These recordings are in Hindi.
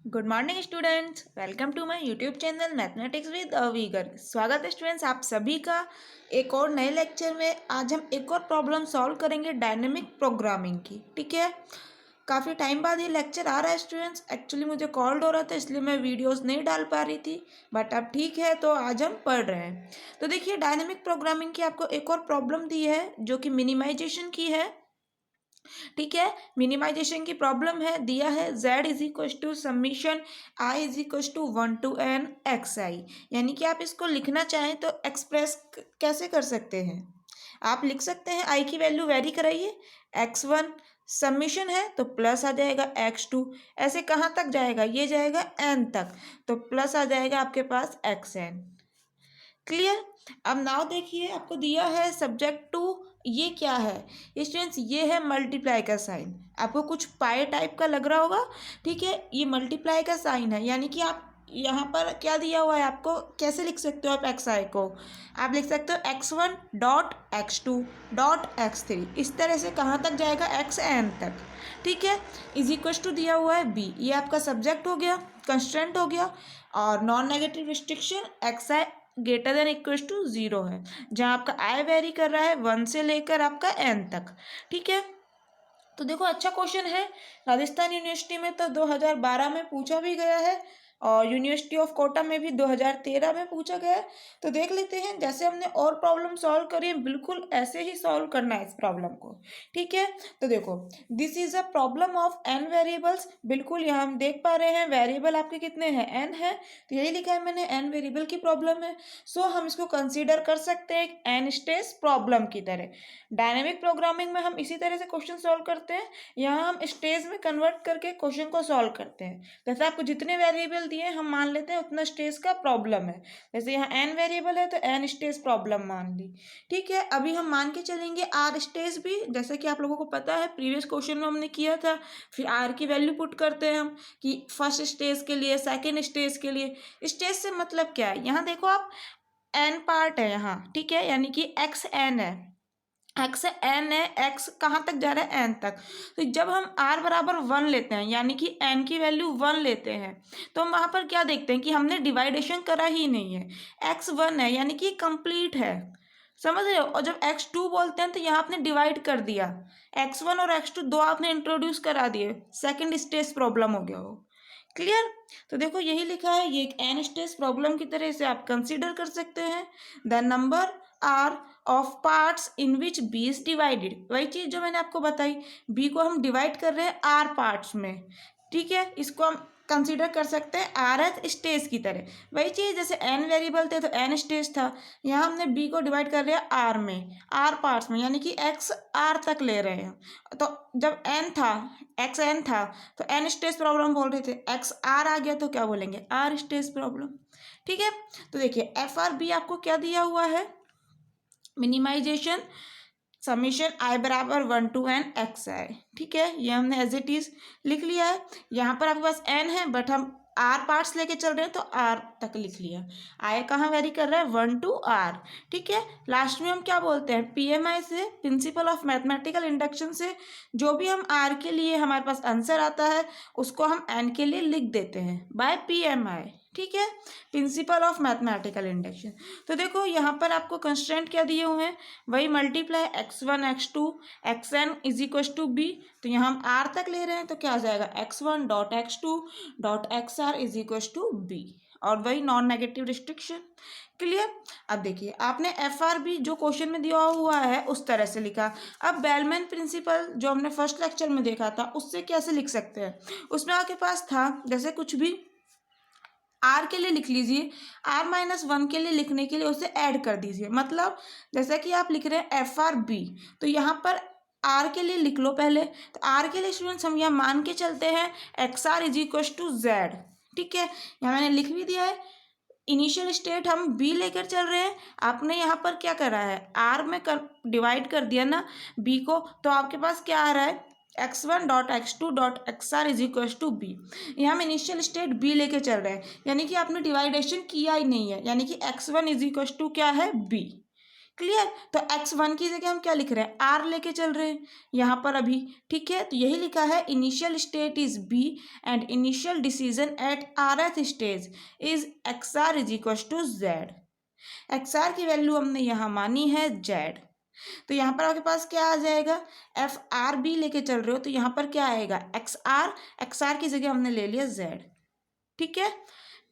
Good morning students, welcome to my YouTube channel mathematics with अवीगर। स्वागत है स्टूडेंट्स आप सभी का एक और नए लेक्चर में। आज हम एक और प्रॉब्लम सॉल्व करेंगे डायनेमिक प्रोग्रामिंग की। ठीक है, काफ़ी टाइम बाद ये लेक्चर आ रहा है स्टूडेंट्स। एक्चुअली मुझे कॉल्ड हो रहा था इसलिए मैं वीडियोस नहीं डाल पा रही थी, बट अब ठीक है तो आज हम पढ़ रहे हैं। तो देखिए, डायनेमिक प्रोग्रामिंग की आपको एक और प्रॉब्लम दी है जो कि मिनिमाइजेशन की है। ठीक है, मिनिमाइजेशन की प्रॉब्लम है, दिया है z is equal to summation i is equal to 1 to n xi। यानी कि आप इसको लिखना चाहें तो एक्सप्रेस कैसे कर सकते हैं। आप लिख सकते हैं आई की वैल्यू वेरी कराइए, x1 समीशन है तो प्लस आ जाएगा x2। ऐसे कहाँ तक जाएगा, ये जाएगा n तक, तो प्लस आ जाएगा आपके पास xn। क्लियर। अब नाउ देखिए, आपको दिया है सब्जेक्ट टू, ये क्या है स्टूडेंट्स, ये है मल्टीप्लाई का साइन। आपको कुछ पाई टाइप का लग रहा होगा। ठीक है, ये मल्टीप्लाई का साइन है, यानी कि आप यहाँ पर क्या दिया हुआ है, आपको कैसे लिख सकते हो आप एक्स आई को, आप लिख सकते हो x1 dot x2 dot x3। इस तरह से कहाँ तक जाएगा, xn तक। ठीक है, इज इक्व टू दिया हुआ है b, ये आपका सब्जेक्ट हो गया, कंस्ट्रेंट हो गया। और non negative restriction x i greater than equal to 0 है, जहाँ आपका आई वेरी कर रहा है 1 से लेकर आपका n तक। ठीक है, तो देखो अच्छा क्वेश्चन है। राजस्थान यूनिवर्सिटी में तो 2012 में पूछा भी गया है, और यूनिवर्सिटी ऑफ कोटा में भी 2013 में पूछा गया है। तो देख लेते हैं, जैसे हमने और प्रॉब्लम सॉल्व करी है बिल्कुल ऐसे ही सॉल्व करना है इस प्रॉब्लम को। ठीक है, तो देखो, this is a problem of n variables. बिल्कुल यहाँ हम देख पा रहे हैं वेरिएबल आपके कितने हैं, n है, तो यही लिखा है मैंने, n वेरिएबल की प्रॉब्लम है। सो हम इसको कंसीडर कर सकते हैं एक n स्टेज प्रॉब्लम की तरह। डायनेमिक प्रोग्रामिंग में हम इसी तरह से क्वेश्चन सॉल्व करते हैं, यहाँ हम स्टेज में कन्वर्ट करके क्वेश्चन को सॉल्व करते हैं। जैसे आपको जितने वेरिएबल दिए हम मान लेते हैं उतना स्टेज का प्रॉब्लम है। जैसे यहाँ n वेरिएबल है तो n स्टेज प्रॉब्लम मान ली। ठीक है, अभी हम मान के चलेंगे r स्टेज भी, जैसे कि आप लोगों को पता है प्रीवियस क्वेश्चन में हमने किया था। फिर r की वैल्यू पुट करते हैं हम कि फर्स्ट स्टेज के लिए, सेकेंड स्टेज के लिए। स्टेज से मतलब क्या है, यहाँ देखो आप n पार्ट है यहाँ। ठीक है, यानी कि x n है, एक्स एन है, एक्स कहाँ तक जा रहा है, एन तक। तो जब हम आर बराबर 1 लेते हैं, यानी कि एन की वैल्यू 1 लेते हैं, तो हम वहाँ पर क्या देखते हैं कि हमने डिवाइडेशन करा ही नहीं है। एक्स 1 है यानी कि कंप्लीट है, समझ रहे हो। और जब एक्स 2 बोलते हैं तो यहाँ आपने डिवाइड कर दिया, एक्स 1 और एक्स 2 दो आपने इंट्रोड्यूस करा दिए, सेकेंड स्टेज प्रॉब्लम हो गया वो। क्लियर। तो देखो यही लिखा है, ये एक एन स्टेज प्रॉब्लम की तरह से आप कंसीडर कर सकते हैं। The number r of parts in which b is divided, वही चीज जो मैंने आपको बताई, बी को हम डिवाइड कर रहे हैं आर पार्ट्स में। ठीक है, इसको हम कंसीडर कर सकते हैं आर एथ स्टेज की तरह। वही चीज, जैसे एन वेरिएबल थे तो एन स्टेज था, यहाँ हमने बी को डिवाइड कर लिया आर में, आर पार्ट्स में, यानी कि एक्स आर तक ले रहे हैं। तो जब एन था, एक्स एन था, तो एन स्टेज प्रॉब्लम बोल रहे थे, एक्स आर आ गया तो क्या बोलेंगे, आर स्टेज प्रॉब्लम। ठीक है, तो देखिए एफ आर बी आपको क्या दिया हुआ है, मिनिमाइजेशन समीशन आई बराबर 1 to n एक्स आई। ठीक है, ये हमने एज इट इज लिख लिया है। यहाँ पर आपके पास n है, बट हम आर पार्ट्स लेके चल रहे हैं तो आर तक लिख लिया। आई कहाँ वेरी कर रहा है, 1 to r। ठीक है, लास्ट में हम क्या बोलते हैं, पीएमआई से, प्रिंसिपल ऑफ मैथमेटिकल इंडक्शन से, जो भी हम आर के लिए हमारे पास आंसर आता है उसको हम एन के लिए लिख देते हैं बाय पीएमआई। ठीक है, प्रिंसिपल ऑफ मैथमेटिकल इंडक्शन। तो देखो यहाँ पर आपको कंस्ट्रेंट क्या दिए हुए हैं, वही multiply x1 x2 xn is equal to b. तो यहाँ हम r तक ले रहे हैं तो क्या आ जाएगा, x1 dot x2 dot xr is equal to b, और वही नॉन नेगेटिव रिस्ट्रिक्शन। क्लियर। अब देखिए आपने एफ आर बी जो क्वेश्चन में दिया हुआ है उस तरह से लिखा। अब बेलमैन प्रिंसिपल जो हमने फर्स्ट लेक्चर में देखा था उससे कैसे लिख सकते हैं, उसमें आपके पास था जैसे कुछ भी आर के लिए लिख लीजिए, r-1 के लिए लिखने के लिए उसे ऐड कर दीजिए। मतलब जैसा कि आप लिख रहे हैं एफ आर बी, तो यहाँ पर आर के लिए लिख लो पहले। तो आर के लिए स्टूडेंट्स हम यहाँ मान के चलते हैं x are is equal to z. ठीक है, यहाँ मैंने लिख भी दिया है, इनिशियल स्टेट हम बी लेकर चल रहे हैं। आपने यहाँ पर क्या करा है, आर में डिवाइड कर दिया ना बी को, तो आपके पास क्या आ रहा है, x1 dot x2 dot xr is equal to b. यहाँ हम इनिशियल स्टेट बी लेके चल रहे हैं, यानी कि आपने डिवाइडेशन किया ही नहीं है, यानी कि x1 इज इक्व टू क्या है, बी। क्लियर। तो x1 की जगह हम क्या लिख रहे हैं, r लेके चल रहे हैं यहाँ पर अभी, ठीक है। तो यही लिखा है initial state is b and initial decision at rth stage is xr is equal to z। xr की वैल्यू हमने यहाँ मानी है z। तो यहाँ पर आपके पास क्या आ जाएगा, एफ आर बी लेके चल रहे हो तो यहाँ पर क्या आएगा, एक्स आर की जगह हमने ले लिया z, ठीक है।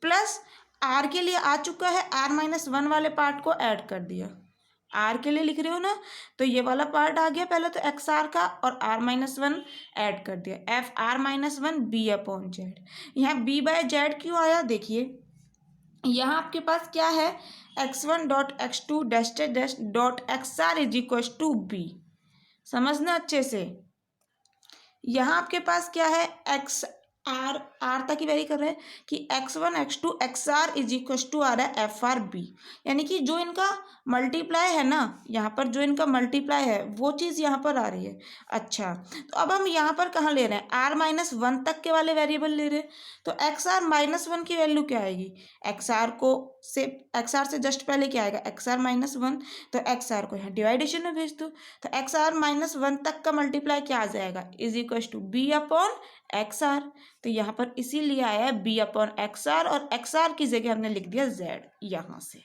प्लस आर के लिए आ चुका है, r-1 वाले पार्ट को ऐड कर दिया, आर के लिए लिख रहे हो ना, तो ये वाला पार्ट आ गया पहले तो एक्स आर का, और r-1 ऐड कर दिया, F r-1 b upon z. यहाँ बी बाय जेड क्यों आया, देखिए यहाँ आपके पास क्या है, x1 dot x2 dash dash dot x are is equal to b. समझना अच्छे से, यहाँ आपके पास क्या है, एक्स आर तक ही वेरी कर रहे हैं कि x1 x2 X are is equal to आ रहा है एफ आर बी, यानी कि जो इनका मल्टीप्लाई है ना, यहाँ पर जो इनका मल्टीप्लाई है वो चीज़ यहाँ पर आ रही है। अच्छा, तो अब हम यहाँ पर कहाँ ले रहे हैं, r-1 तक के वाले वेरिएबल ले रहे हैं, तो xr-1 की वैल्यू क्या आएगी, एक्स आर से जस्ट पहले क्या आएगा, xr-1, तो एक्स आर को यहाँ डिवाइडेशन में भेज दो, तो xr-1 तक का मल्टीप्लाई क्या आ जाएगा, is equal to b upon x r. तो यहाँ पर इसीलिए आया है बी अपॉन एक्स आर, और एक्स आर की जगह हमने लिख दिया जेड यहाँ से,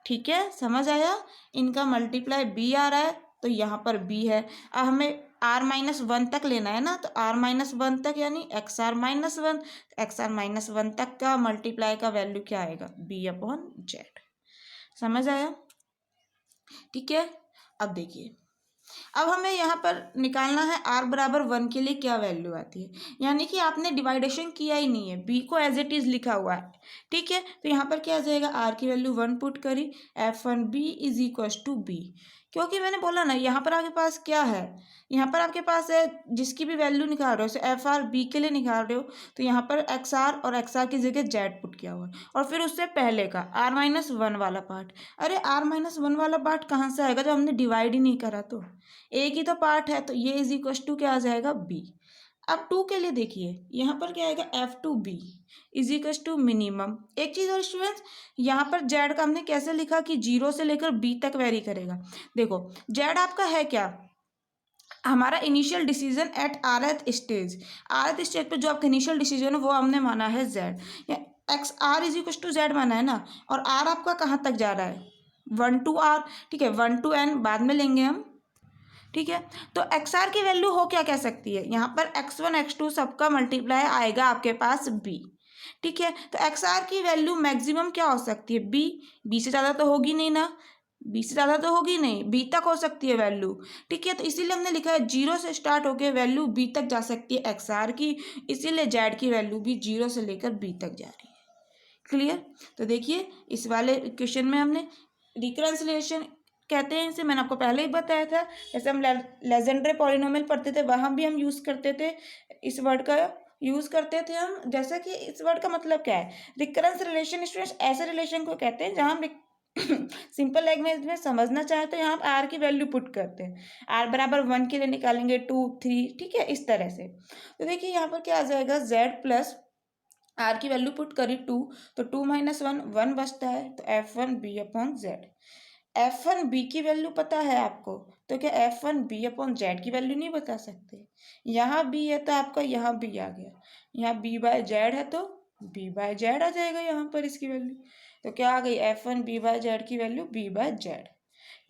ठीक है। समझ आया, इनका मल्टीप्लाई बी आ रहा है तो यहाँ पर बी है। अब हमें r-1 तक लेना है ना, तो r-1 तक यानी xr-1, xr-1 तक का मल्टीप्लाई का वैल्यू क्या आएगा, बी अपॉन जेड। समझ आया, ठीक है। अब देखिए, अब हमें यहाँ पर निकालना है r=1 के लिए क्या वैल्यू आती है, यानी कि आपने डिवाइडेशन किया ही नहीं है, b को एज इट इज लिखा हुआ है, ठीक है। तो यहाँ पर क्या आ जाएगा, r की वैल्यू 1 पुट करी, f1b is equal to b, क्योंकि मैंने बोला ना यहाँ पर आपके पास क्या है, यहाँ पर आपके पास है जिसकी भी वैल्यू निकाल रहे हो, एफ आर बी के लिए निकाल रहे हो, तो यहाँ पर एक्स आर और एक्स आर की जगह जेड पुट किया हुआ है, और फिर उससे पहले का r-1 वाला पार्ट। अरे r-1 वाला पार्ट कहाँ से आएगा जब हमने डिवाइड ही नहीं करा, तो एक ही तो पार्ट है, तो ये इज इक्वल टू क्या आ जाएगा, बी। अब 2 के लिए देखिए, यहाँ पर क्या आएगा, f2b is equal to minimum. एक चीज़ और स्टूडेंट्स, यहाँ पर जेड का हमने कैसे लिखा कि 0 से लेकर b तक वेरी करेगा। देखो जेड आपका है क्या, हमारा initial decision at rth stage पे जो आपका इनिशियल डिसीजन है वो हमने माना है z, x are is equal to z माना है ना, और आर आपका कहाँ तक जा रहा है, 1 to r, ठीक है, 1 to n बाद में लेंगे हम, ठीक है। तो एक्स आर की वैल्यू हो क्या कह सकती है, यहाँ पर x1 x2 सबका मल्टीप्लाई आएगा आपके पास b, ठीक है। तो एक्स आर की वैल्यू मैक्सिमम क्या हो सकती है, b से ज़्यादा तो होगी नहीं ना, b से ज़्यादा तो होगी नहीं, b तक हो सकती है वैल्यू, ठीक है। तो इसीलिए हमने लिखा है 0 से स्टार्ट होकर वैल्यू b तक जा सकती है एक्स आर की, इसीलिए जेड की वैल्यू भी 0 से लेकर b तक जा रही है। क्लियर। तो देखिए इस वाले क्वेश्चन में हमने रिकंसिलिएशन कहते हैं इसे, मैंने आपको पहले ही बताया था, जैसे हम लेजेंडरी पॉलिनोमियल पढ़ते थे वहाँ भी हम यूज़ करते थे, इस वर्ड का यूज़ करते थे हम। जैसा कि इस वर्ड का मतलब क्या है, रिकरेंस रिलेशन स्टूडेंट्स ऐसे रिलेशन को कहते हैं जहाँ हम सिंपल लैंग्वेज में समझना चाहें तो यहाँ आर की वैल्यू पुट करते हैं, r=1 के लिए निकालेंगे 2 3, ठीक है, इस तरह से। तो देखिए यहाँ पर क्या आ जाएगा, z प्लस आर की वैल्यू पुट करी 2, तो 2 - 1 बचता है, तो f1b अपॉन जेड। f1b की वैल्यू पता है आपको, तो क्या f1b अपॉन जेड की वैल्यू नहीं बता सकते, यहाँ b है तो आपका यहाँ b आ गया, यहाँ b बाय जेड है तो b बाय जेड आ जाएगा यहाँ पर इसकी वैल्यू, तो क्या आ गई, f1b बाय जेड की वैल्यू b बाय जेड,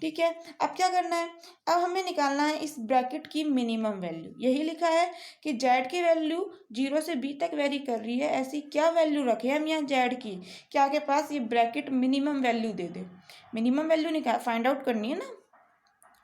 ठीक है। अब क्या करना है, अब हमें निकालना है इस ब्रैकेट की मिनिमम वैल्यू, यही लिखा है कि जेड की वैल्यू 0 से b तक वेरी कर रही है, ऐसी क्या वैल्यू रखें हम यहाँ जेड की, क्या आपके पास ये ब्रैकेट मिनिमम वैल्यू दे दे। मिनिमम वैल्यू निकाल फाइंड आउट करनी है ना,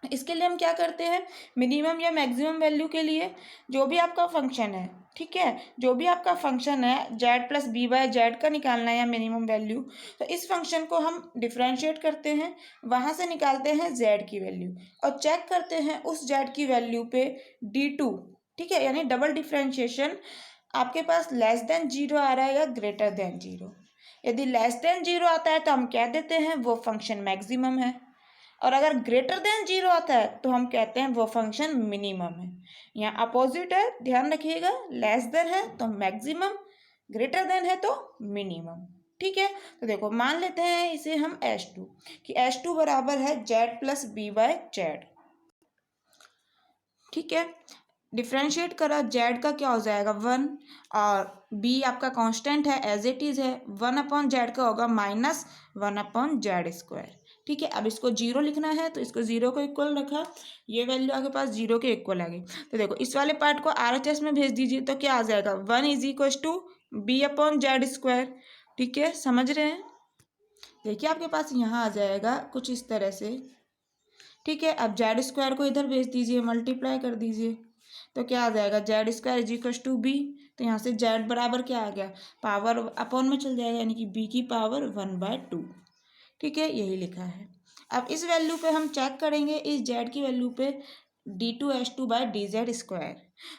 इसके लिए हम क्या करते हैं, मिनिमम या मैक्सिमम वैल्यू के लिए जो भी आपका फंक्शन है, ठीक है, जो भी आपका फंक्शन है z plus b by z का निकालना है या मिनिमम वैल्यू, तो इस फंक्शन को हम डिफ्रेंशिएट करते हैं, वहाँ से निकालते हैं जेड की वैल्यू और चेक करते हैं उस जेड की वैल्यू पे d2, ठीक है, यानी डबल डिफ्रेंशिएशन आपके पास लेस देन 0 आ रहा है या ग्रेटर देन 0। यदि लेस देन 0 आता है तो हम कह देते हैं वो फंक्शन मैक्सिमम है, और अगर ग्रेटर देन 0 आता है तो हम कहते हैं वो फंक्शन मिनिमम है। यहाँ अपोजिट है, ध्यान रखिएगा, लेस देन है तो मैक्सिमम, ग्रेटर देन है तो मिनिमम। ठीक है। तो देखो मान लेते हैं इसे हम H2 कि H2 बराबर है Z plus b by z. ठीक है, डिफ्रेंशिएट करा, जेड का क्या हो जाएगा 1 और बी आपका कांस्टेंट है एज इट इज़ है, 1/जेड का होगा -1/जेड²। ठीक है, अब इसको जीरो लिखना है तो इसको जीरो को इक्वल रखा, ये वैल्यू आपके पास जीरो के इक्वल आ गई। तो देखो इस वाले पार्ट को RHS में भेज दीजिए तो क्या आ जाएगा 1 = b/जेड²। ठीक है, समझ रहे हैं? देखिए आपके पास यहाँ आ जाएगा कुछ इस तरह से। ठीक है, अब जेड² को इधर भेज दीजिए, मल्टीप्लाई कर दीजिए तो क्या आ जाएगा Z² = b। तो यहाँ से जेड बराबर क्या आ गया, पावर अपॉन में चल जाएगा, यानी कि b की पावर 1/2। ठीक है, यही लिखा है। अब इस वैल्यू पे हम चेक करेंगे, इस जेड की वैल्यू पे d2h2/dz²।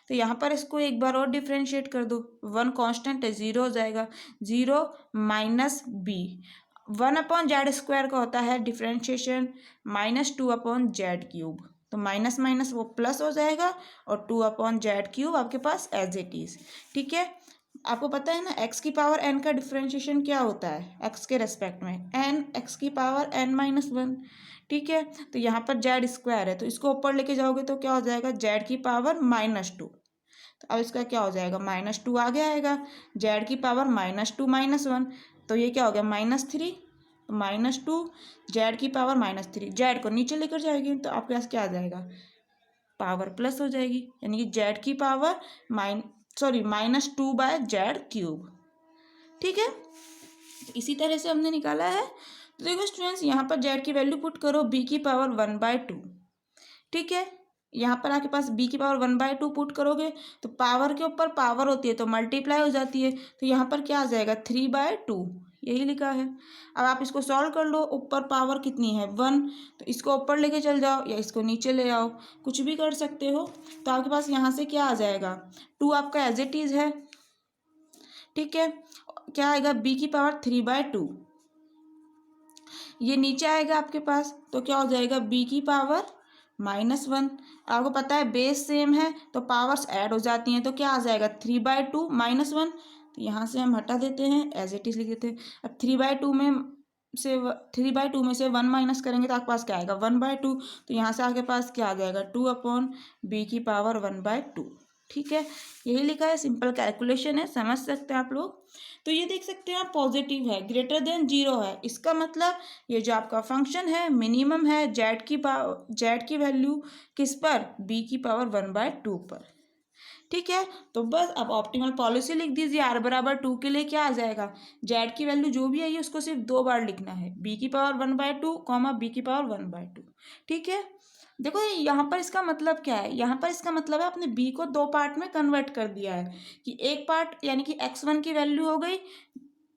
तो यहाँ पर इसको एक बार और डिफ्रेंशिएट कर दो, 1 कांस्टेंट है, 0 हो जाएगा, 0 माइनस बी, 1/जेड² का होता है डिफ्रेंशिएशन -2/जेड³। तो माइनस माइनस वो प्लस हो जाएगा और 2/जेड³ आपके पास एज इट इज़। ठीक है, आपको पता है ना x की पावर n का डिफ्रेंशिएशन क्या होता है, x के रेस्पेक्ट में n, x की पावर n-1। ठीक है, तो यहाँ पर Z² है तो इसको ऊपर लेके जाओगे तो क्या हो जाएगा Z की पावर -2। तो अब इसका क्या हो जाएगा -2 आगे आएगा, Z की पावर -2 -1 तो ये क्या हो गया -3, -2 जेड की पावर -3, जेड को नीचे लेकर जाएगी तो आपके पास क्या आ जाएगा पावर प्लस हो जाएगी, यानी कि जेड की पावर -2/जेड³। ठीक है, इसी तरह से हमने निकाला है। तो देखो स्टूडेंट्स यहाँ पर जेड की वैल्यू पुट करो, b की पावर 1/2। ठीक है, यहाँ पर आपके पास b की पावर 1/2 पुट करोगे तो पावर के ऊपर पावर होती है तो मल्टीप्लाई हो जाती है, तो यहाँ पर क्या आ जाएगा 3/2, यही लिखा है। अब आप इसको सॉल्व कर लो, ऊपर पावर कितनी है 1, तो इसको ऊपर लेके चल जाओ या इसको नीचे ले आओ, कुछ भी कर सकते हो। तो आपके पास यहाँ से क्या आ जाएगा 2 आपका एज इट इज़ है। ठीक है, क्या आएगा b की पावर 3/2, ये नीचे आएगा आपके पास तो क्या हो जाएगा b की पावर -1। आपको पता है बेस सेम है तो पावर्स ऐड हो जाती हैं, तो क्या आ जाएगा 3/2 -1। तो यहाँ से हम हटा देते हैं, एज इट इज लिख देते हैं। अब 3/2 में से 1 माइनस करेंगे तो आपके पास क्या आएगा 1/2। तो यहाँ से आपके पास क्या आ जाएगा 2/b की पावर 1/2। ठीक है, यही लिखा है, सिंपल कैलकुलेशन है, समझ सकते हैं आप लोग। तो ये देख सकते हैं आप पॉजिटिव है, ग्रेटर देन 0 है, इसका मतलब ये जो आपका फंक्शन है मिनिमम है जेड की वैल्यू किस पर b की पावर 1/2 पर। ठीक है, तो बस अब ऑप्टिमल पॉलिसी लिख दीजिए, r बराबर 2 के लिए क्या आ जाएगा जेड की वैल्यू जो भी आई है उसको सिर्फ 2 बार लिखना है, b की पावर 1/2 b की पावर 1/2। ठीक है, देखो यहाँ पर इसका मतलब क्या है, यहाँ पर इसका मतलब है आपने b को 2 पार्ट में कन्वर्ट कर दिया है कि एक पार्ट यानी कि x1 की वैल्यू हो गई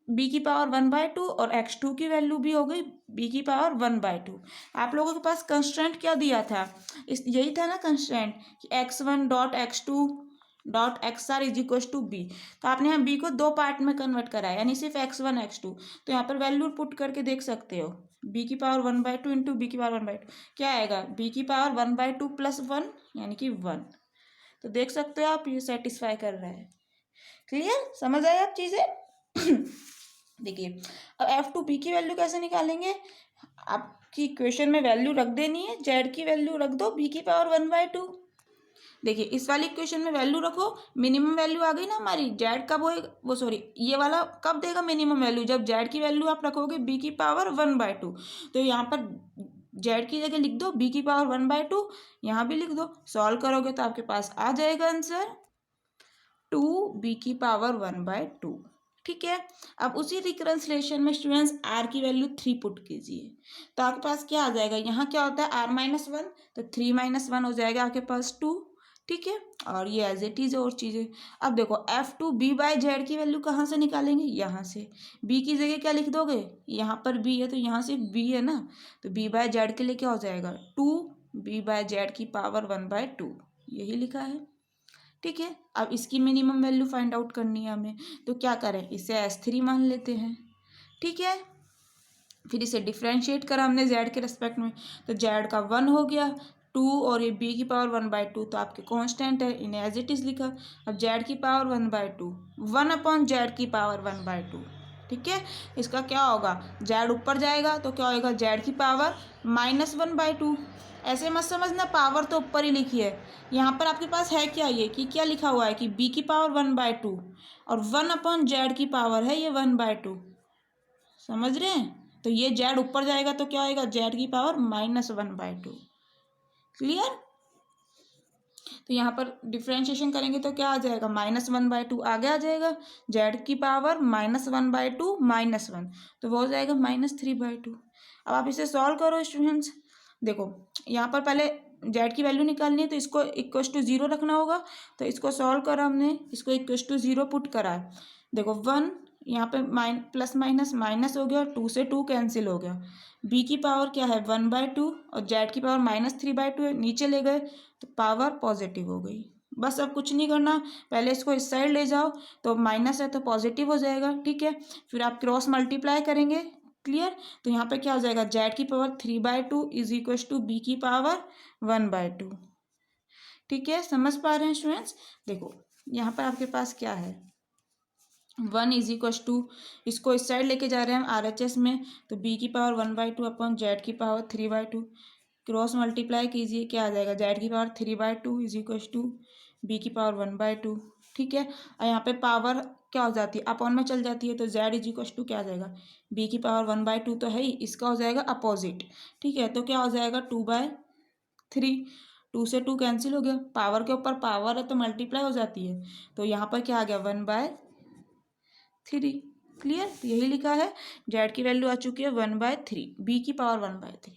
b की पावर 1/2 और x2 की वैल्यू भी हो गई b की पावर 1/2। आप लोगों के पास कंस्ट्रेंट क्या दिया था, इस यही था ना कंस्ट्रेंट कि x1.x2.xr = b। तो आपने यहाँ b को 2 पार्ट में कन्वर्ट करा है, यानी सिर्फ x1 x2। तो यहाँ पर वैल्यू पुट करके देख सकते हो, b की पावर 1/2 इंटू b की पावर 1/2 क्या आएगा b की पावर 1/2 + 1 यानी कि 1। तो देख सकते हो आप ये सेटिस्फाई कर रहा है। क्लियर, समझ आए आप चीज़ें? देखिए अब F2 की वैल्यू कैसे निकालेंगे, आपकी इक्वेशन में वैल्यू रख देनी है, जेड की वैल्यू रख दो b की पावर 1/2। देखिए इस वाली इक्वेशन में वैल्यू रखो, मिनिमम वैल्यू आ गई ना हमारी, जेड कब वो सॉरी ये वाला कब देगा मिनिमम वैल्यू, जब जेड की वैल्यू आप रखोगे b की पावर 1/2। तो यहाँ पर जेड की जगह लिख दो b की पावर 1/2, यहाँ भी लिख दो, सॉल्व करोगे तो आपके पास आ जाएगा आंसर 2b की पावर 1/2। ठीक है, अब उसी रिकन्सिलेशन में स्टूडेंट्स r की वैल्यू 3 पुट कीजिए तो आपके पास क्या आ जाएगा, यहाँ क्या होता है r-1 तो 3 - 1 हो जाएगा आपके पास 2। ठीक है, और ये एज इट इज और चीज़ें। अब देखो F2b/z की वैल्यू कहाँ से निकालेंगे, यहाँ से b की जगह क्या लिख दोगे, यहाँ पर b है तो यहाँ से b है ना, तो b/z के लिए क्या हो जाएगा 2b/z की पावर 1/2, यही लिखा है। ठीक है, अब इसकी मिनिमम वैल्यू फाइंड आउट करनी है हमें, तो क्या करें इसे S3 मान लेते हैं। ठीक है, फिर इसे डिफ्रेंशिएट करा हमने z के रेस्पेक्ट में, तो z का 1 हो गया, 2 और ये b की पावर 1/2 तो आपके कांस्टेंट है, इन्हें एज इट इज लिखा। अब z की पावर 1/2, 1/z की पावर 1/2। ठीक है। इसका क्या होगा, जेड ऊपर जाएगा तो क्या होगा, जेड की पावर -1/2। ऐसे मत समझना पावर तो ऊपर ही लिखी है, यहाँ पर आपके पास है क्या, ये कि क्या लिखा हुआ है कि बी की पावर 1/2 और 1/जेड की पावर है ये 1/2। समझ रहे हैं, तो ये जेड ऊपर जाएगा तो क्या होगा, जेड की पावर -1/2। क्लियर। तो यहाँ पर डिफ्रेंशिएशन करेंगे तो क्या आ जाएगा, -1/2 आगे आ जाएगा, जेड की पावर -1/2 -1, तो वो हो जाएगा -3/2। अब आप इसे सॉल्व करो स्टूडेंट्स। देखो यहाँ पर पहले जेड की वैल्यू निकालनी है तो इसको इक्वस टू 0 रखना होगा, तो इसको सॉल्व करा हमने, इसको इक्वस टू 0 पुट करा है। देखो 1 यहाँ पे प्लस माइनस माइनस हो गया, 2 से 2 कैंसिल हो गया, बी की पावर क्या है 1/2 और जेड की पावर -3/2 है, नीचे ले गए तो पावर पॉजिटिव हो गई। बस अब कुछ नहीं करना, पहले इसको इस साइड ले जाओ तो माइनस है तो पॉजिटिव हो जाएगा, ठीक है। फिर आप क्रॉस मल्टीप्लाई करेंगे। क्लियर। तो यहाँ पे क्या हो जाएगा, जेड की power 3/2 is equal to b की पावर 1/2। ठीक है, समझ पा रहे हैं स्टूडेंट्स। देखो यहाँ पर आपके पास क्या है, 1 इज इक्व टू, इसको इस साइड लेके जा रहे हैं हम RHS में, तो बी की पावर 1/2 अपॉन जेड की पावर 3/2, क्रॉस मल्टीप्लाई कीजिए, क्या आ जाएगा, जेड की power 3/2 is equal to b की पावर 1/2। ठीक है, और यहाँ पे पावर क्या हो जाती है, अपॉन में चल जाती है, तो जेड इज इक्व टू क्या आ जाएगा, बी की पावर 1/2 तो है ही, इसका हो जाएगा अपोजिट। ठीक है, तो क्या हो जाएगा 2/3, 2 से 2 कैंसिल हो गया, पावर के ऊपर पावर है तो मल्टीप्लाई हो जाती है, तो यहाँ पर क्या आ गया 1/3। क्लियर, तो यही लिखा है, जेड की वैल्यू आ चुकी है 1/3, बी की पावर 1/3।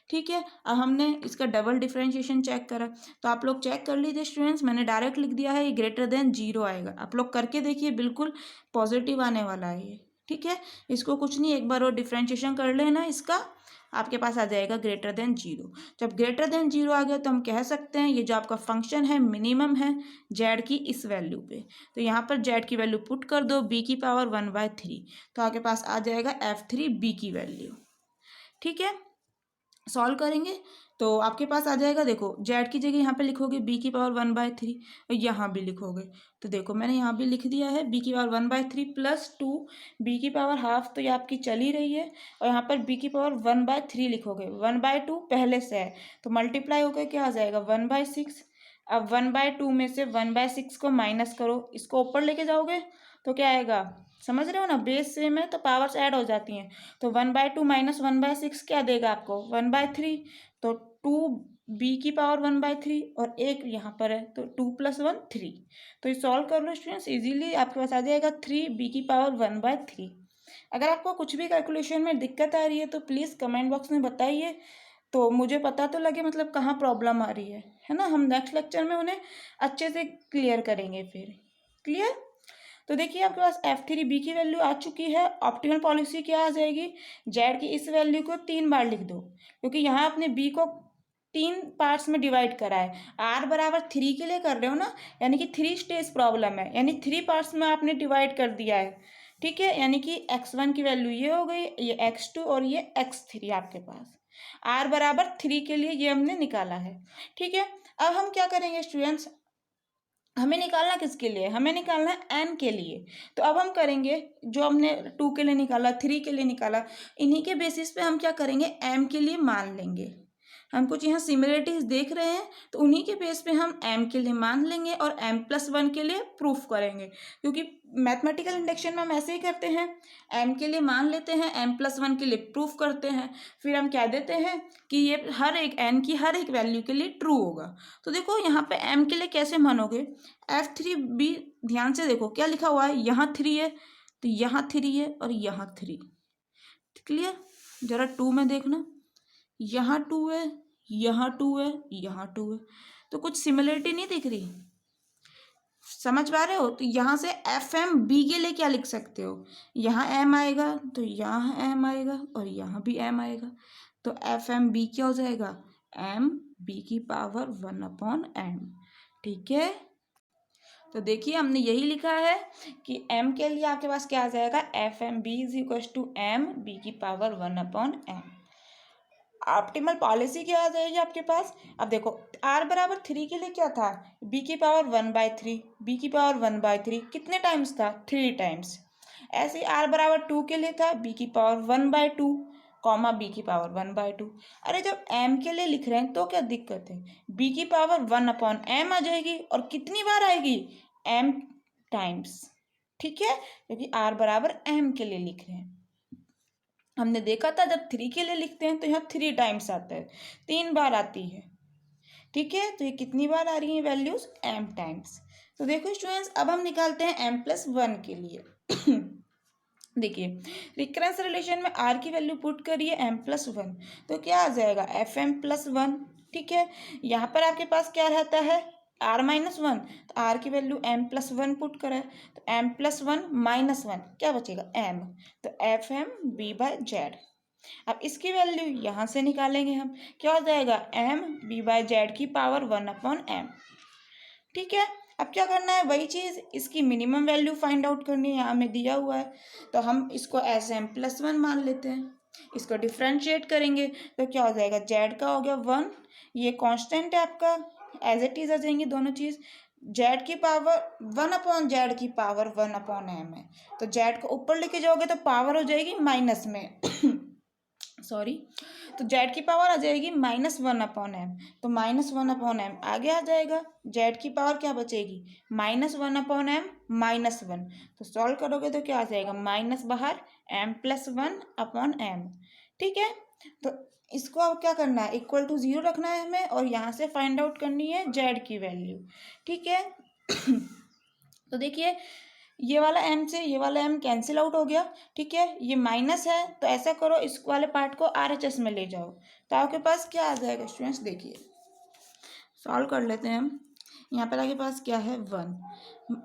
ठीक है, अब हमने इसका डबल डिफरेंशिएशन चेक करा, तो आप लोग चेक कर लीजिए स्टूडेंट्स, मैंने डायरेक्ट लिख दिया है, ये ग्रेटर देन 0 आएगा, आप लोग करके देखिए, बिल्कुल पॉजिटिव आने वाला है ये। ठीक है, इसको कुछ नहीं, एक बार और डिफरेंशिएशन कर लेना इसका, आपके पास आ जाएगा ग्रेटर देन 0। जब ग्रेटर देन 0 आ गया तो हम कह सकते हैं ये जो आपका फंक्शन है मिनिमम है जेड की इस वैल्यू पे, तो यहाँ पर जेड की वैल्यू पुट कर दो, बी की पावर 1/3, तो आपके पास आ जाएगा F3 बी की वैल्यू। ठीक है, सॉल्व करेंगे तो आपके पास आ जाएगा, देखो जेड की जगह यहाँ पे लिखोगे बी की पावर 1/3 और यहाँ भी लिखोगे, तो देखो मैंने यहाँ भी लिख दिया है बी की पावर 1/3 प्लस 2 बी की पावर हाफ, तो ये आपकी चली रही है, और यहाँ पर बी की पावर 1/3 लिखोगे, 1/2 पहले से है तो मल्टीप्लाई होकर क्या आ जाएगा 1/6। अब 1/2 में से 1/6 को माइनस करो, इसको ऊपर लेके जाओगे तो क्या आएगा, समझ रहे हो ना, बेस सेम है तो पावर्स ऐड हो जाती हैं, तो 1/2 माइनस 1/6 क्या देगा आपको 1/3, तो 2 बी की पावर 1/3 और एक यहाँ पर है तो 2 + 1 3, तो ये सॉल्व कर लो स्टूडेंट्स, इजीली आपके पास आ जाएगा 3 बी की पावर 1/3। अगर आपको कुछ भी कैलकुलेशन में दिक्कत आ रही है तो प्लीज़ कमेंट बॉक्स में बताइए, तो मुझे पता तो लगे मतलब कहाँ प्रॉब्लम आ रही है ना, हम नेक्स्ट लेक्चर में उन्हें अच्छे से क्लियर करेंगे फिर। क्लियर। तो देखिए आपके पास F3 बी की वैल्यू आ चुकी है, ऑप्टिमल पॉलिसी क्या आ जाएगी, जेड की इस वैल्यू को 3 बार लिख दो, क्योंकि यहाँ आपने बी को 3 पार्ट्स में डिवाइड करा है, r बराबर 3 के लिए कर रहे हो ना, यानी कि 3 स्टेज प्रॉब्लम है, यानी 3 पार्ट्स में आपने डिवाइड कर दिया है। ठीक है, यानी कि x1 की वैल्यू ये हो गई, ये x2 और ये x3 आपके पास, r बराबर 3 के लिए ये हमने निकाला है। ठीक है, अब हम क्या करेंगे स्टूडेंट्स, हमें निकालना किसके लिए, हमें निकालना है n के लिए, तो अब हम करेंगे जो हमने 2 के लिए निकाला, 3 के लिए निकाला, इन्हीं के बेसिस पे हम क्या करेंगे m के लिए मान लेंगे, हम कुछ यहाँ सिमिलरिटीज देख रहे हैं तो उन्हीं के बेस पे हम m के लिए मान लेंगे और m+1 के लिए प्रूफ करेंगे, क्योंकि मैथमेटिकल इंडक्शन में हम ऐसे ही करते हैं, m के लिए मान लेते हैं, m+1 के लिए प्रूफ करते हैं, फिर हम कह देते हैं कि ये हर एक n की हर एक वैल्यू के लिए ट्रू होगा। तो देखो यहाँ पे m के लिए कैसे मानोगे, F3b ध्यान से देखो क्या लिखा हुआ है, यहाँ 3 है तो यहाँ 3 है और यहाँ 3। क्लियर, जरा 2 में देखना, यहाँ 2 है, यहाँ 2 है, यहाँ 2 है, तो कुछ सिमिलरिटी नहीं दिख रही, समझ पा रहे हो, तो यहाँ से FMB के लिए क्या लिख सकते हो, यहाँ m आएगा तो यहाँ m आएगा और यहाँ भी m आएगा, तो FMB क्या हो जाएगा, m b की पावर 1/m। ठीक है, तो देखिए हमने यही लिखा है कि m के लिए आपके पास क्या आ जाएगा, FMB = m b की पावर 1/m। ऑप्टिमल पॉलिसी क्या आ जाएगी आपके पास, अब देखो r बराबर 3 के लिए क्या था, b की पावर 1/3, b की पावर 1/3 कितने टाइम्स था, 3 टाइम्स, ऐसे ही आर बराबर 2 के लिए था बी की पावर 1/2 कॉमा बी की पावर 1/2। अरे जब एम के लिए लिख रहे हैं तो क्या दिक्कत है, बी की पावर 1/m आ जाएगी और कितनी बार आएगी, m टाइम्स। ठीक है, क्योंकि आर बराबर m के लिए लिख रहे हैं। हमने देखा था जब 3 के लिए लिखते हैं तो यहाँ 3 टाइम्स आता है, 3 बार आती है। ठीक है, तो ये कितनी बार आ रही है वैल्यूज, m टाइम्स। तो देखो स्टूडेंट्स, अब हम निकालते हैं m+1 के लिए। देखिए रिकरेंस रिलेशन में r की वैल्यू पुट करिए m+1, तो क्या आ जाएगा fm+1। ठीक है, यहाँ पर आपके पास क्या रहता है r-1, तो r की वैल्यू m+1 पुट करा है, तो m+1 -1 क्या बचेगा m, तो fm/z। अब इसकी वैल्यू यहाँ से निकालेंगे हम, क्या हो जाएगा m/z की पावर 1/m। ठीक है, अब क्या करना है, वही चीज़ इसकी मिनिमम वैल्यू फाइंड आउट करनी है, यहाँ हमें दिया हुआ है, तो हम इसको m+1 मान लेते हैं। इसको डिफ्रेंशिएट करेंगे तो क्या हो जाएगा, z का हो गया 1, ये कांस्टेंट है आपका, एज इट इज आ जाएंगी दोनों चीज़। z की पावर 1/z की पावर 1/m है, तो z को ऊपर लेके जाओगे तो पावर हो जाएगी माइनस में। सॉरी, तो z की पावर आ जाएगी -1/m, तो -1/m आगे आ जाएगा, z की पावर क्या बचेगी -1/m -1, तो सॉल्व करोगे तो क्या आ जाएगा, माइनस बाहर m+1/m। ठीक है, तो इसको अब क्या करना है, इक्वल टू 0 रखना है हमें, और यहाँ से फाइंड आउट करनी है z की वैल्यू। ठीक है। तो देखिए ये वाला m से ये वाला m कैंसिल आउट हो गया। ठीक है, ये माइनस है तो ऐसा करो इस वाले पार्ट को RHS में ले जाओ, तो आपके पास क्या आ जाएगा स्टूडेंट्स, देखिए सॉल्व कर लेते हैं हम। यहाँ पर आपके पास क्या है 1,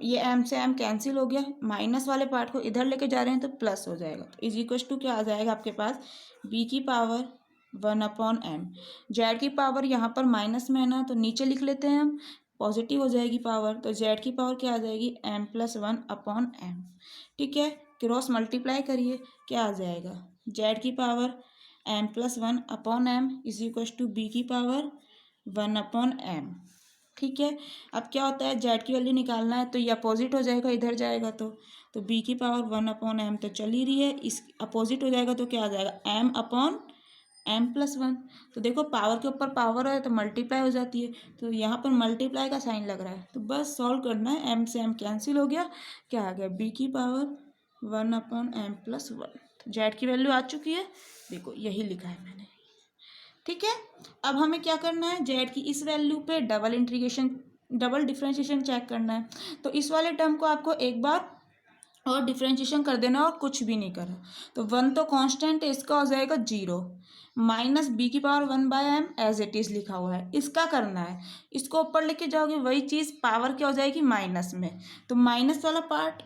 ये m से m कैंसिल हो गया, माइनस वाले पार्ट को इधर लेके जा रहे हैं तो प्लस हो जाएगा, तो इज इक्वल टू क्या आ जाएगा आपके पास b की पावर 1/m। z की पावर यहाँ पर माइनस में है ना, तो नीचे लिख लेते हैं हम, पॉजिटिव हो जाएगी पावर, तो z की पावर क्या आ जाएगी m+1/m। ठीक है, क्रॉस मल्टीप्लाई करिए, क्या आ जाएगा z की power m+1/m is equal to b की पावर 1/m। ठीक है, अब क्या होता है, z की वैल्यू निकालना है तो ये अपोजिट हो जाएगा, इधर जाएगा तो b की पावर 1/m तो चल ही रही है, इस अपोजिट हो जाएगा तो क्या आ जाएगा m/m+1। तो देखो पावर के ऊपर पावर है तो मल्टीप्लाई हो जाती है, तो यहाँ पर मल्टीप्लाई का साइन लग रहा है, तो बस सॉल्व करना है, m से m कैंसिल हो गया, क्या आ गया b की पावर 1/m+1। तो z की वैल्यू आ चुकी है, देखो यही लिखा है मैंने। ठीक है, अब हमें क्या करना है, z की इस वैल्यू पे डबल डिफ्रेंशिएशन चेक करना है, तो इस वाले टर्म को आपको एक बार और डिफ्रेंशिएशन कर देना और कुछ भी नहीं करा, तो 1 तो कांस्टेंट है, इसका हो जाएगा 0, माइनस b की power 1/m as it is लिखा हुआ है, इसका करना है, इसको ऊपर लेके जाओगे वही चीज़, पावर क्या हो जाएगी माइनस में, तो माइनस वाला पार्ट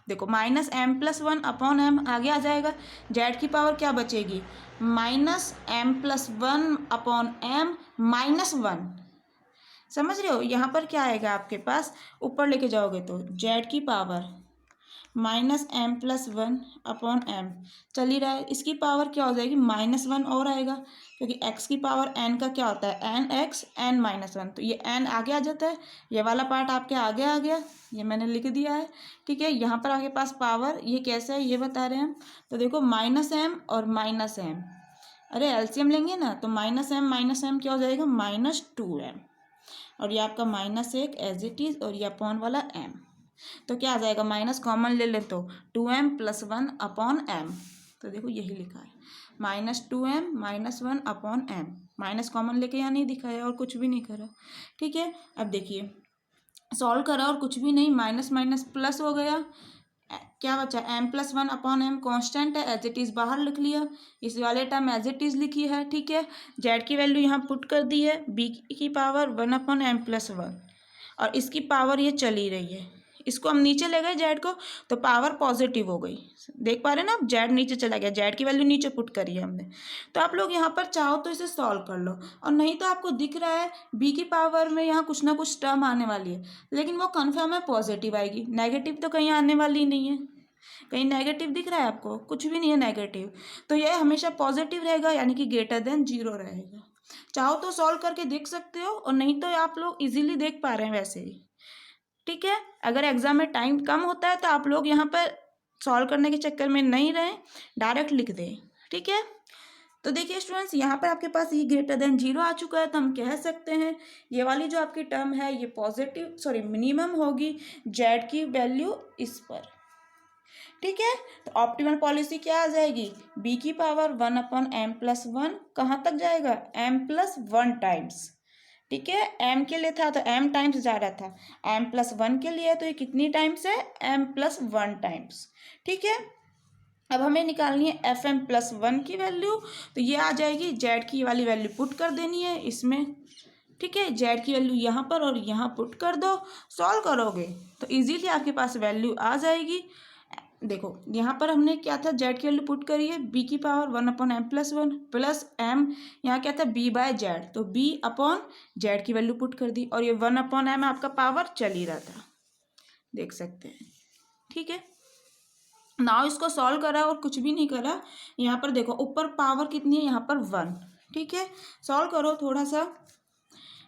देखो -m+1/m आगे आ जाएगा, z की पावर क्या बचेगी -m+1/m -1। समझ रहे हो, यहाँ पर क्या आएगा आपके पास, ऊपर लेके जाओगे तो z की पावर -m+1/m चल ही रहा है, इसकी पावर क्या हो जाएगी -1 और आएगा, क्योंकि x की पावर n का क्या होता है nx n-1, तो ये n आगे आ जाता है, ये वाला पार्ट आपके आगे आ गया, ये मैंने लिख दिया है। ठीक है, यहाँ पर आपके पास पावर ये कैसा है ये बता रहे हैं हम, तो देखो -m और -m, अरे एलसीएम लेंगे ना, तो -m क्या हो जाएगा -2m, और ये आपका -1 एज इट इज़, और ये अपॉन वाला m, तो क्या आ जाएगा माइनस कॉमन ले ले तो 2m+1/m, तो देखो यही लिखा है -2m -1/m, माइनस कॉमन लेके यहाँ नहीं दिखाया और कुछ भी नहीं करा। ठीक है, अब देखिए सॉल्व करा और कुछ भी नहीं, माइनस माइनस प्लस हो गया, क्या बचा m+1/m कांस्टेंट है, एज इट इज़ बाहर लिख लिया, इस वाले टर्म एज इट इज़ लिखी है। ठीक है, z की वैल्यू यहाँ पुट कर दी है, b की पावर 1/m+1, और इसकी पावर ये चली रही है, इसको हम नीचे ले गए z को, तो पावर पॉजिटिव हो गई, देख पा रहे हैं ना, अब z नीचे चला गया, z की वैल्यू नीचे पुट करी है हमने। तो आप लोग यहाँ पर चाहो तो इसे सॉल्व कर लो, और नहीं तो आपको दिख रहा है b की पावर में यहाँ कुछ ना कुछ टर्म आने वाली है, लेकिन वो कन्फर्म है पॉजिटिव आएगी, नेगेटिव तो कहीं आने वाली नहीं है, कहीं नेगेटिव दिख रहा है आपको, कुछ भी नहीं है नेगेटिव, तो यह हमेशा पॉजिटिव रहेगा, यानी कि ग्रेटर देन 0 रहेगा। चाहो तो सॉल्व करके देख सकते हो, और नहीं तो आप लोग इजीली देख पा रहे हैं वैसे ही। ठीक है, अगर एग्जाम में टाइम कम होता है तो आप लोग यहाँ पर सॉल्व करने के चक्कर में नहीं रहें, डायरेक्ट लिख दें। ठीक है, तो देखिए स्टूडेंट्स, यहाँ पर आपके पास ये ग्रेटर देन 0 आ चुका है, तो हम कह सकते हैं ये वाली जो आपकी टर्म है ये पॉजिटिव मिनिमम होगी जेड की वैल्यू इस पर। ठीक है, तो ऑप्टिमल पॉलिसी क्या आ जाएगी, बी की पावर 1/m+1 कहाँ तक जाएगा, m+1 टाइम्स। ठीक है, m के लिए था तो m टाइम्स जा रहा था, m+1 के लिए तो ये कितनी टाइम्स है, m+1 टाइम्स। ठीक है, अब हमें निकालनी है fm+1 की वैल्यू, तो ये आ जाएगी जेड की वाली वैल्यू पुट कर देनी है इसमें। ठीक है, जेड की वैल्यू यहाँ पर और यहाँ पुट कर दो, सॉल्व करोगे तो इजीली आपके पास वैल्यू आ जाएगी। देखो यहाँ पर हमने क्या था, जेड की वैल्यू पुट करी है बी की पावर 1/m+1 प्लस m, यहाँ क्या था b/z, तो b/z की वैल्यू पुट कर दी, और ये 1/m आपका पावर चल ही रहा था, देख सकते हैं। ठीक है, नाउ इसको सॉल्व करा और कुछ भी नहीं करा, यहाँ पर देखो ऊपर पावर कितनी है, यहाँ पर 1। ठीक है, सॉल्व करो थोड़ा सा,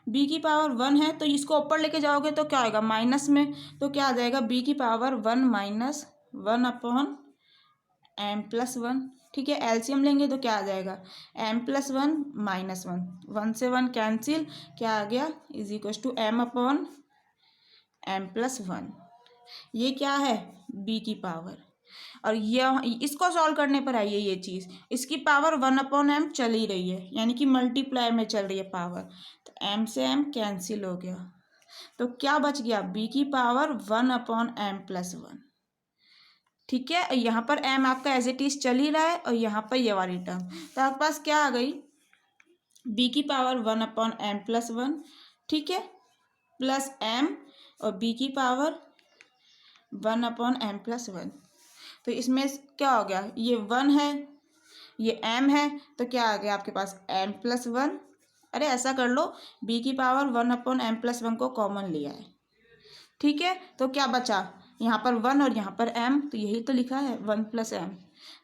b की पावर 1 है तो इसको ऊपर लेके जाओगे तो क्या आएगा माइनस में, तो क्या आ जाएगा b की पावर 1 माइनस 1/m+1। ठीक है, एलसीएम लेंगे तो क्या आ जाएगा, m+1 -1, 1 से 1 कैंसिल, क्या आ गया इज इक्वल टू m/m+1। ये क्या है, b की पावर, और ये इसको सॉल्व करने पर आई है ये चीज़, इसकी पावर 1/m चल ही रही है, यानी कि मल्टीप्लाई में चल रही है पावर, तो m से m कैंसिल हो गया, तो क्या बच गया, b की पावर 1/m+1। ठीक है, यहाँ पर m आपका एज इट इज चल ही रहा है, और यहाँ पर ये वाली टर्म, तो आपके पास क्या आ गई, b की पावर 1/m+1। ठीक है, प्लस m, और b की पावर 1/m+1, तो इसमें क्या हो गया, ये 1 है ये m है, तो क्या आ गया आपके पास m+1। अरे ऐसा कर लो, b की पावर 1/m+1 को कॉमन लिया है। ठीक है, तो क्या बचा, यहाँ पर 1 और यहाँ पर m, तो यही तो लिखा है 1 + m,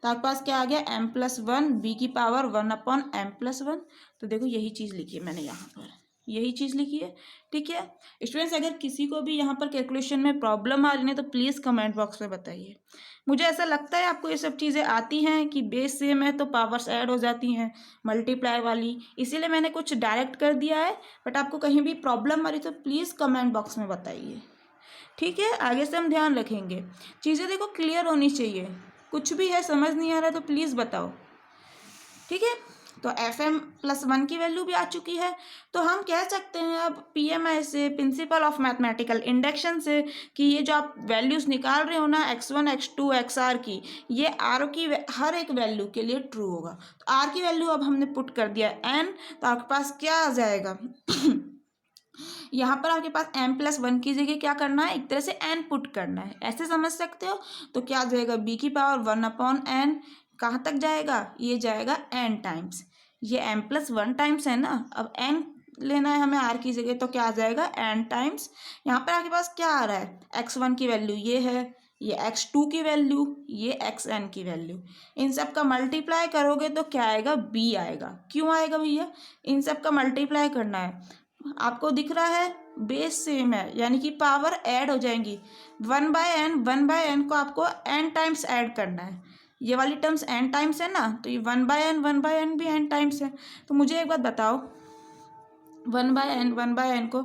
तो आपके पास क्या आ गया m+1 b की पावर 1/m+1। तो देखो यही चीज़ लिखी है मैंने यहाँ पर, यही चीज़ लिखी है। ठीक है स्टूडेंट्स, अगर किसी को भी यहाँ पर कैलकुलेशन में प्रॉब्लम आ रही है तो प्लीज़ कमेंट बॉक्स में बताइए। मुझे ऐसा लगता है आपको ये सब चीज़ें आती हैं कि बेस सेम है तो पावर्स ऐड हो जाती हैं मल्टीप्लाई वाली, इसीलिए मैंने कुछ डायरेक्ट कर दिया है, बट आपको कहीं भी प्रॉब्लम आ रही तो प्लीज़ कमेंट बॉक्स में बताइए। ठीक है, आगे से हम ध्यान रखेंगे, चीज़ें देखो क्लियर होनी चाहिए, कुछ भी है समझ नहीं आ रहा तो प्लीज़ बताओ। ठीक है, तो fm+1 की वैल्यू भी आ चुकी है, तो हम कह सकते हैं अब PMI से, प्रिंसिपल ऑफ मैथमेटिकल इंडक्शन से, कि ये जो आप वैल्यूज़ निकाल रहे हो ना x1 x2 xr की, ये r की हर एक वैल्यू के लिए ट्रू होगा। तो r की वैल्यू अब हमने पुट कर दिया n, तो आपके पास क्या आ जाएगा यहाँ पर आपके पास m+1 की जगह क्या करना है, एक तरह से n पुट करना है, ऐसे समझ सकते हो। तो क्या आ जाएगा, b की पावर 1/n कहाँ तक जाएगा, ये जाएगा n टाइम्स, ये m+1 टाइम्स है ना, अब n लेना है हमें r की जगह, तो क्या आ जाएगा n टाइम्स, यहाँ पर आपके पास क्या आ रहा है, x1 की वैल्यू ये है, ये x2 की वैल्यू, ये xn की वैल्यू, इन सब का मल्टीप्लाई करोगे तो क्या आएगा, b आएगा। क्यों आएगा भैया, इन सब का मल्टीप्लाई करना है, आपको दिख रहा है बेस सेम है, यानी कि पावर ऐड हो जाएंगी, 1/n को आपको n टाइम्स ऐड करना है, ये वाली टर्म्स n टाइम्स है ना, तो ये 1/n भी n टाइम्स है। तो मुझे एक बात बताओ, 1/n को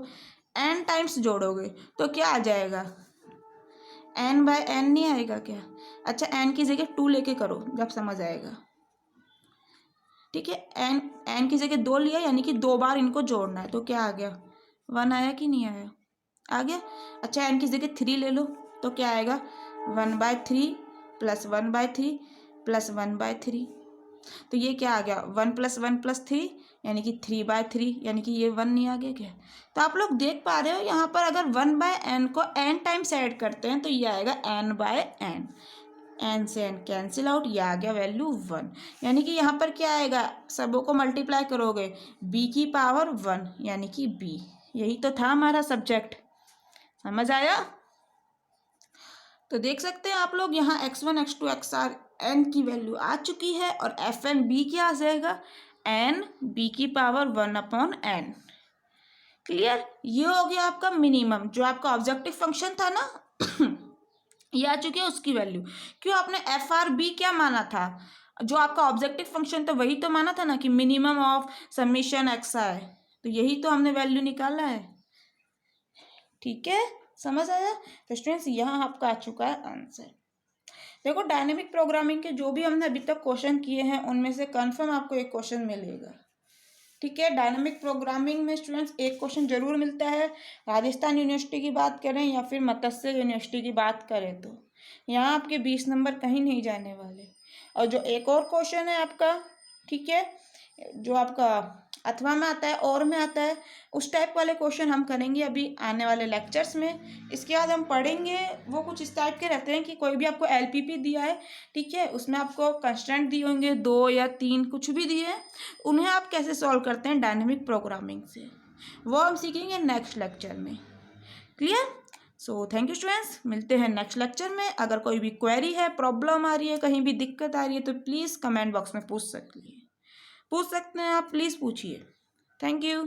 n टाइम्स जोड़ोगे तो क्या आ जाएगा, n/n नहीं आएगा क्या, अच्छा n की जगह 2 लेके करो जब समझ आएगा। ठीक है, n की जगह 2 लिया, यानी कि 2 बार इनको जोड़ना है, तो क्या आ गया 1 आया कि नहीं आया, आ गया। अच्छा n की जगह 3 ले लो, तो क्या आएगा 1/3 + 1/3 + 1/3, तो ये क्या आ गया 1 + 1 + 3, यानी कि 3/3, यानी कि ये 1 नहीं आ गया क्या। तो आप लोग देख पा रहे हो यहाँ पर अगर 1/n को n टाइम्स ऐड करते हैं तो ये आएगा n/n, n से n कैंसिल आउट, ये आ गया वैल्यू 1, यानी कि यहाँ पर क्या आएगा, सबों को मल्टीप्लाई करोगे b की पावर 1, यानी कि b, यही तो था हमारा सब्जेक्ट, समझ आया। तो देख सकते हैं आप लोग यहाँ x1 x2 xr n की वैल्यू आ चुकी है, और fn b क्या आ जाएगा, n b की पावर 1/n। क्लियर, ये हो गया आपका मिनिमम, जो आपका ऑब्जेक्टिव फंक्शन था ना ये आ चुकी है उसकी वैल्यू। क्यों, आपने एफ आर बी क्या माना था, जो आपका ऑब्जेक्टिव फंक्शन था वही तो माना था ना कि मिनिमम ऑफ समीशन एक्स आई, तो यही तो हमने वैल्यू निकाला है। ठीक है, समझ आया। तो स्टूडेंट्स यहाँ आपका आ चुका है आंसर। देखो डायनेमिक प्रोग्रामिंग के जो भी हमने अभी तक क्वेश्चन किए हैं उनमें से कंफर्म आपको एक क्वेश्चन मिलेगा। ठीक है, डायनेमिक प्रोग्रामिंग में स्टूडेंट्स एक क्वेश्चन जरूर मिलता है, राजस्थान यूनिवर्सिटी की बात करें या फिर मत्स्य यूनिवर्सिटी की बात करें तो यहाँ आपके 20 नंबर कहीं नहीं जाने वाले। और जो एक और क्वेश्चन है आपका, ठीक है, जो आपका अथवा में आता है और में आता है, उस टाइप वाले क्वेश्चन हम करेंगे अभी आने वाले लेक्चर्स में। इसके बाद हम पढ़ेंगे वो कुछ इस टाइप के रहते हैं कि कोई भी आपको एलपीपी दिया है, ठीक है, उसमें आपको कंस्ट्रेंट दिए होंगे 2 या 3 कुछ भी दिए हैं, उन्हें आप कैसे सॉल्व करते हैं डायनेमिक प्रोग्रामिंग से, वो हम सीखेंगे नेक्स्ट लेक्चर में। Clear. So thank you students, मिलते हैं नेक्स्ट लेक्चर में। अगर कोई भी क्वेरी है, प्रॉब्लम आ रही है, कहीं भी दिक्कत आ रही है तो प्लीज़ कमेंट बॉक्स में पूछ सकते हैं आप, प्लीज़ पूछिए। Thank you.